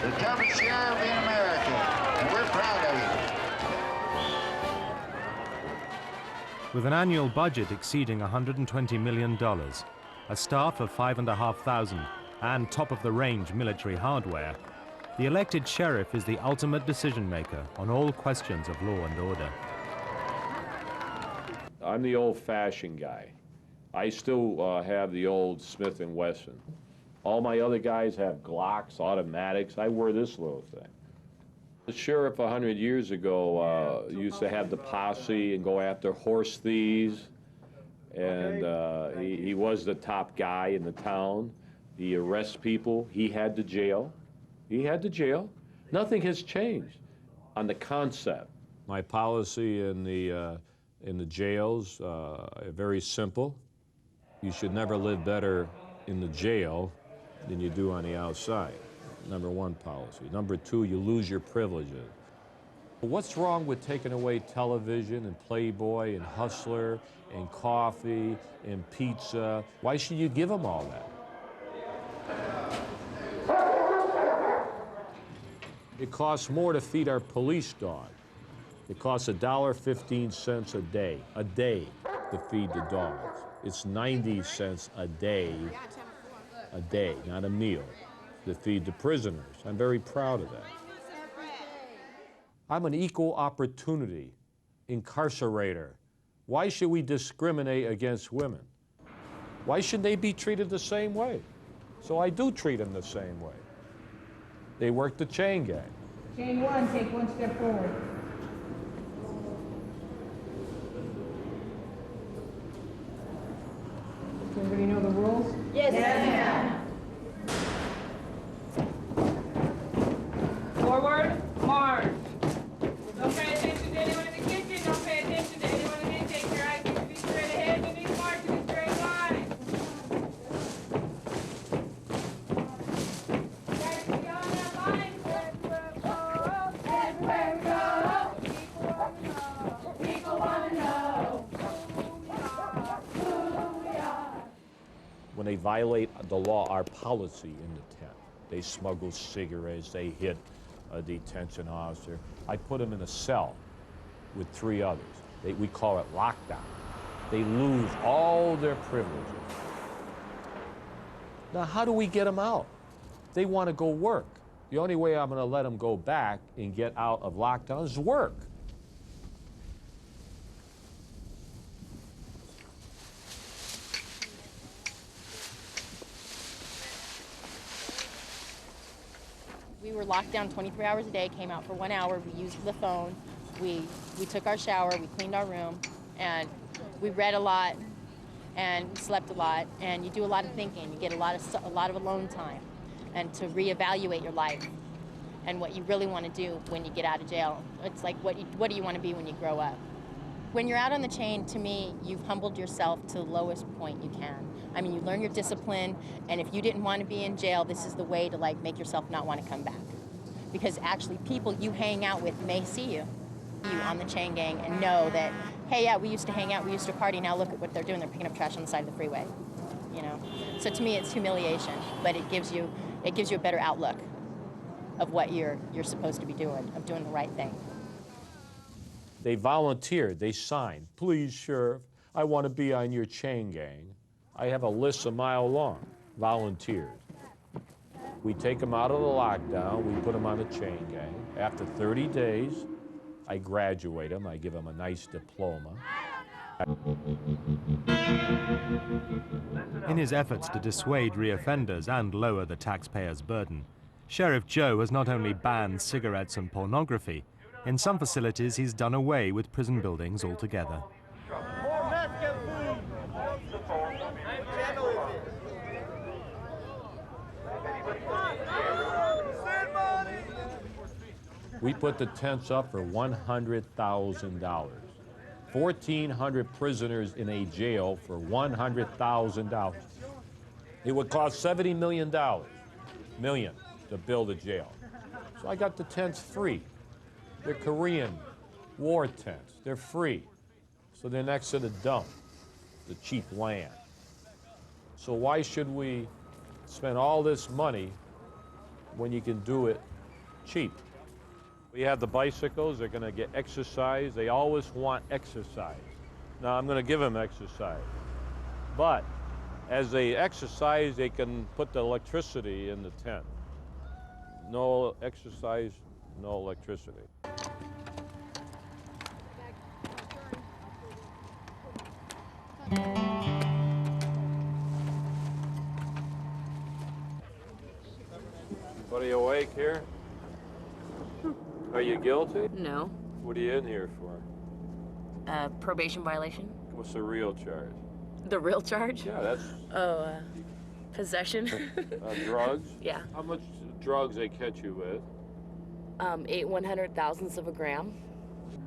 the toughest sheriff in America, and we're proud of you. With an annual budget exceeding $120 million, a staff of 5,500, and top-of-the-range military hardware, the elected sheriff is the ultimate decision-maker on all questions of law and order. I'm the old-fashioned guy. I still have the old Smith & Wesson. All my other guys have Glocks, automatics. I wear this little thing. The sheriff 100 years ago used to have the posse and go after horse thieves, and he was the top guy in the town. He arrests people. He had the jail. He had the jail. Nothing has changed on the concept. My policy in the jails very simple. You should never live better in the jail than you do on the outside. Number one policy. Number two, you lose your privileges. What's wrong with taking away television and Playboy and Hustler and coffee and pizza? Why should you give them all that? It costs more to feed our police dog. It costs $1.15 a day to feed the dogs. It's 90 cents a day, not a meal, to feed the prisoners. I'm very proud of that. I'm an equal opportunity incarcerator. Why should we discriminate against women? Why should they be treated the same way? So I do treat them the same way. They work the chain gang. Chain one, take one step forward. Does everybody know the rules? Yes, ma'am. Forward, march. Don't pay attention to anyone in the kitchen. Don't pay attention to anyone in the intake. Your eyes need to be straight ahead. You need to march in a straight line. Guys, be on that line. Everywhere we go, people wanna know who we are. When they violate the law, our policy in the tent, they smuggle cigarettes, they hit a detention officer. I put them in a cell with 3 others. We call it lockdown. They lose all their privileges. Now, how do we get them out? They want to go work. The only way I'm going to let them go back and get out of lockdown is work. We were locked down 23 hours a day, came out for 1 hour, we used the phone, we took our shower, we cleaned our room, and we read a lot, and we slept a lot, and you do a lot of thinking. You get a lot of alone time, and to reevaluate your life and what you really want to do when you get out of jail. It's like, what do you want to be when you grow up? When you're out on the chain, to me, you've humbled yourself to the lowest point you can. I mean, you learn your discipline, and if you didn't want to be in jail, this is the way to like make yourself not want to come back. Because actually, people you hang out with may see you on the chain gang and know that, hey, yeah, we used to hang out, we used to party, now look at what they're doing, they're picking up trash on the side of the freeway, you know? So to me, it's humiliation, but it gives you a better outlook of what you're supposed to be doing, of doing the right thing. They volunteered, they signed, please, Sheriff, I want to be on your chain gang. I have a list a mile long, volunteers. We take them out of the lockdown, we put them on the chain gang. After 30 days, I graduate them, I give them a nice diploma. In his efforts to dissuade reoffenders and lower the taxpayers' burden, Sheriff Joe has not only banned cigarettes and pornography, in some facilities he's done away with prison buildings altogether. We put the tents up for $100,000. 1,400 prisoners in a jail for $100,000. It would cost $70 million to build a jail. So I got the tents free. They're Korean war tents. They're free. So they're next to the dump, the cheap land. So why should we spend all this money when you can do it cheap. We have the bicycles, they're gonna get exercise. They always want exercise. Now I'm gonna give them exercise. But as they exercise, they can put the electricity in the tent. No exercise, no electricity. Are you awake here? Are you guilty? No. What are you in here for? Probation violation. What's the real charge? The real charge? Yeah, that's Possession. drugs. Yeah. How much drugs they catch you with? 1/100,000th of a gram.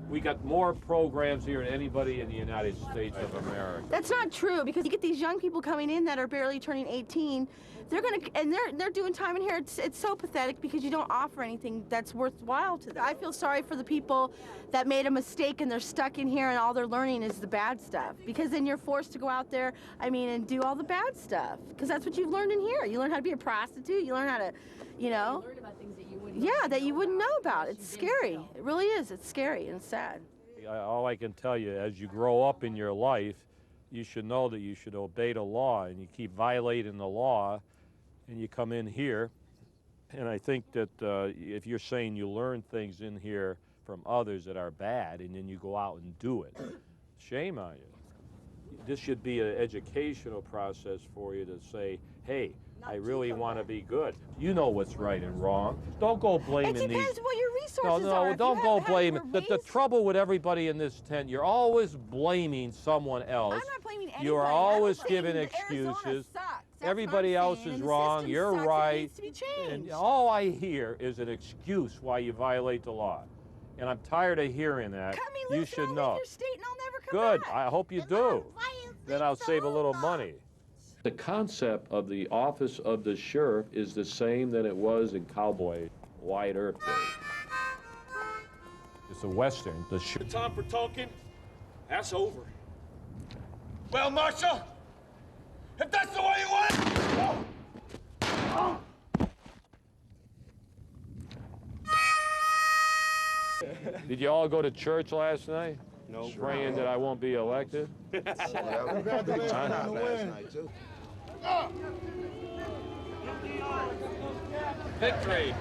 We got more programs here than anybody in the United States of America. That's not true, because you get these young people coming in that are barely turning 18. They're doing time in here. It's so pathetic because you don't offer anything that's worthwhile to them. I feel sorry for the people that made a mistake and they're stuck in here and all they're learning is the bad stuff. Because then you're forced to go out there, and do all the bad stuff. Because that's what you've learned in here. You learn how to be a prostitute. You learn how to, You learn about things that you wouldn't. Yeah, that you wouldn't know about. It's scary. It really is. It's scary and sad. All I can tell you, as you grow up in your life, you should know that you should obey the law, and you keep violating the law, and you come in here. And I think that if you're saying you learn things in here from others that are bad, and then you go out and do it, shame on you. This should be an educational process for you to say, hey, I really want to be good. You know what's right and wrong. Don't go blaming these. It depends what your resources are. No, don't go blaming. The raised... trouble with everybody in this tent, you're always blaming someone else. I'm not blaming anybody. You are always I'm giving saying that Arizona excuses. sucks. That's Everybody what I'm else saying, is and the wrong. system You're sucks, and it right. needs to be changed. And all I hear is an excuse why you violate the law. And I'm tired of hearing that. You should know. Your state and I'll never come Good. back. I hope you do. Then I'll save a little money. The concept of the office of the sheriff is the same that it was in Cowboy Wyatt Earp days. It's a Western. The Time for talking, that's over. Well, Marshal, if that's the way you want it. Did you all go to church last night? No. Praying that I won't be elected? Victory.